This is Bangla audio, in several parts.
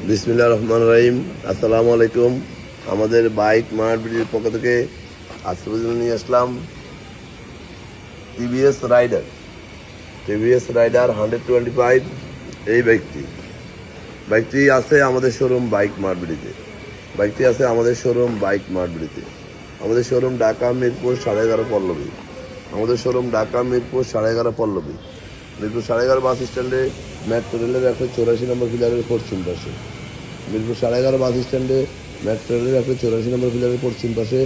বিসমিল্লাহির রহমানির রহিম। আসসালামু আলাইকুম। আমাদের বাইক মার্কেটের পক্ষ থেকে আজকে পর্যন্ত নিয়ে আসলাম টিভিএস রাইডার 125। এই বাইকটি আছে আমাদের শোরুম বাইক মার্কেটে। আমাদের শোরুম ঢাকা মিরপুর 11.5 পল্লবী। মিরপুর 11.5 বাস স্ট্যান্ডে মেট্রো রেলের 184 নম্বর পিলারের পশ্চিম পাশে। মিরপুর 11.5 বাস স্ট্যান্ডে মেট্রো রেলের 184 নম্বর পিলারের পশ্চিম পাশে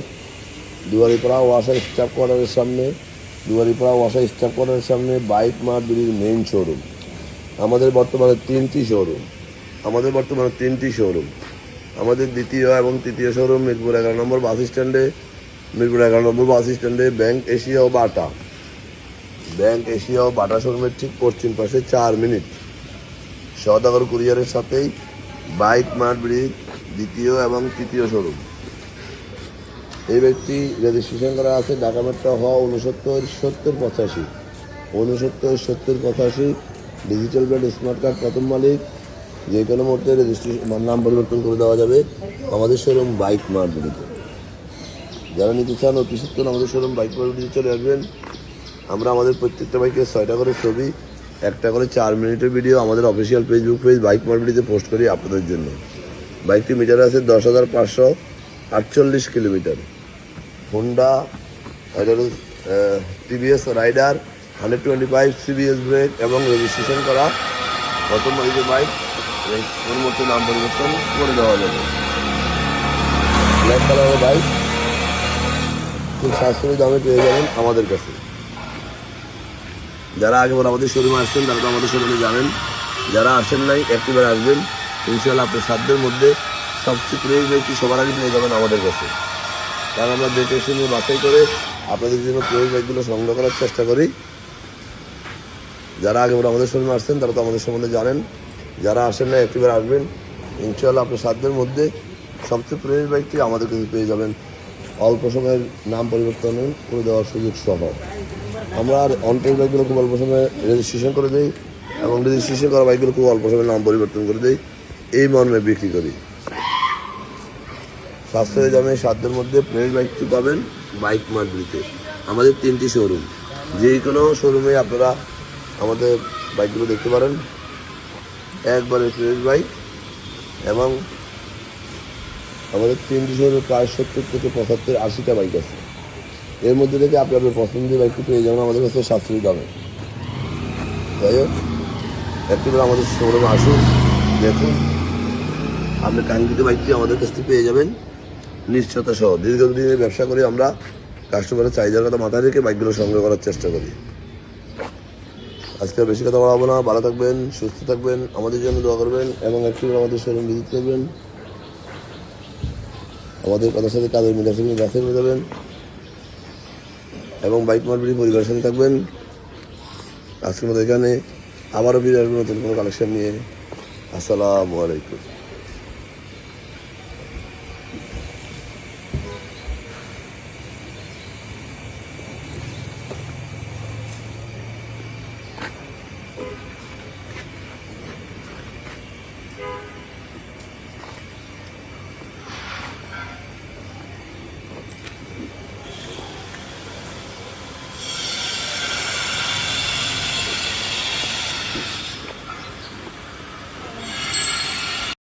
দুয়ারিপাড়া ওয়াসা স্টাফ কোয়ার্টারের সামনে বাইক মার্কেটের মেইন শোরুম। আমাদের বর্তমানে তিনটি শোরুম। আমাদের দ্বিতীয় এবং তৃতীয় শোরুম মিরপুর 11 নম্বর বাস স্ট্যান্ডে ব্যাংক এশিয়া ও বাটা শোরুমের ঠিক পশ্চিম পাশে 4 মিনিট সওদাগর কুরিয়ারের সাথেই বাইক মার্কেটের দ্বিতীয় এবং তৃতীয় শোরুম। এই ব্যক্তি রেজিস্ট্রেশন করা আছে ঢাকা মেট্রো হ 697085 ডিজিটাল প্লেট স্মার্ট কার্ড প্রথম মালিক। যে কোনো মুহূর্তে রেজিস্ট্রেশন নাম পরিবর্তন করে দেওয়া যাবে আমাদের শোরুম বাইক মার্কেটে। যারা নিতে চান অতি সত্তর আমাদের শোরুম বাইক মার্কেটে চলে আসবেন। আমরা আমাদের প্রত্যেকটা বাইকের 6টা করে ছবি, 1টা করে 4 মিনিটের ভিডিও আমাদের অফিসিয়াল ফেসবুক পেজ বাইক মার্কেটে পোস্ট করি আপনাদের জন্য। বাইকটি মিটার আছে 10,548 kilometre. Honda TVS Raider 125 CBS brake এবং রেজিস্ট্রেশন করা প্রথম মালিকের বাইক। এর মধ্যে নাম পরিবর্তন করে দেওয়া যাবে। ব্ল্যাক কালারের বাইক খুব সাশ্রয়ী দামে পেয়ে যাবেন আমাদের কাছে। যারা আগেবার আমাদের শোরুমে আসছেন তারা তো আমাদের শোরুমে জানেন। যারা আসেন নাই একটিবার আসবেন, ইনশাআল্লাহ আপনার সাধ্যের মধ্যে সবচেয়ে প্রিয় বাইকটি সবার আগে পেয়ে যাবেন আমাদের কাছে। কারণ আমরা দেখে শুনে বাছাই করে আপনাদের জন্য প্রিয় বাইকগুলো সংগ্রহ করার চেষ্টা করি। যারা আগেবার আমাদের শোরুমে আসছেন তারা তো আমাদের সম্বন্ধে জানেন। যারা আসেন না একটিবার আসবেন, ইনশাআল্লাহ আপনার সাধ্যের মধ্যে সবচেয়ে প্রিয় বাইকটি আমাদের কাছে পেয়ে যাবেন অল্প সময়ের নাম পরিবর্তন করে দেওয়ার সুযোগ সহ। আমরা অনটেক বাইকগুলো খুব অল্প সময়ে রেজিস্ট্রেশন করে দিই এবং রেজিস্ট্রেশন করা বাইকগুলো খুব অল্প সময়ে নাম পরিবর্তন করে দিই। এই মর্মে বিক্রি করি। সাশ্রয়ী দামে সাধ্যের মধ্যে ফ্রেশ বাইকটি পাবেন বাইক মার্কেটে। আমাদের 3টি শোরুম, যে কোনো শোরুমে আপনারা আমাদের বাইকগুলো দেখতে পারেন। একবারে ফ্রেশ বাইক এবং আমাদের 3টি শোরুমে প্রায় 70 থেকে 75-80টা বাইক আছে। এর মধ্যে থেকে আপনি আপনার পছন্দের বাইকটি পেয়ে যাবেন আমাদের কাছে সাশ্রয়ী দামে। যাই হোক, একটিবার আমাদের শোরুমে আসুন, দেখুন, আপনি কাঙ্ক্ষিত বাইকটি আমাদের কাছ থেকে পেয়ে যাবেন নিশ্চয়তা সহ। দীর্ঘদিনের ব্যবসা করে আমরা কাস্টমারের চাহিদার কথা মাথায় রেখে বাইকগুলো সংগ্রহ করার চেষ্টা করি। আজকে বেশি কথা বলাবো না। ভালো থাকবেন, সুস্থ থাকবেন, আমাদের জন্য দোয়া করবেন এবং একটিবার আমাদের শোরুম ভিজিট করবেন। আমাদের কথার সাথে কাজের মিলে যাবেন এবং বাইক মার্কেটের পরিবারের সাথে থাকবেন। আজকের মতো এখানে আবারও ফিরে আসবেন নতুন কোনো কালেকশন নিয়ে। আসসালামু আলাইকুম।